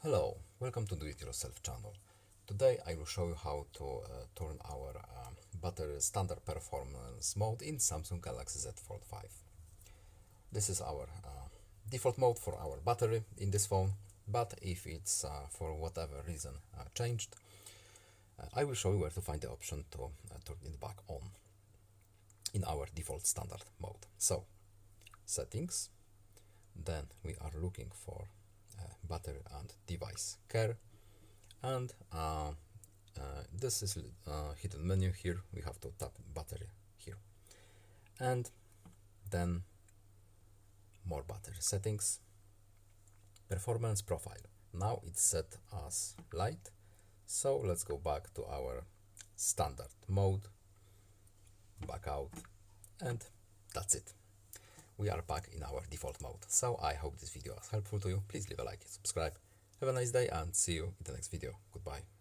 Hello, welcome to Do It Yourself channel. Today I will show you how to turn our battery standard performance mode in Samsung Galaxy Z Fold5. This is our default mode for our battery in this phone, but if it's for whatever reason changed, I will show you where to find the option to turn it back on in our default standard mode. So, settings, then we are looking for battery and device care, and this is hidden menu. Here we have to tap battery here, and then more battery settings, performance profile. Now it's set as light, so let's go back to our standard mode, back out, and that's it. We are back in our default mode. So I hope this video was helpful to you. Please leave a like and subscribe. Have a nice day and see you in the next video. Goodbye.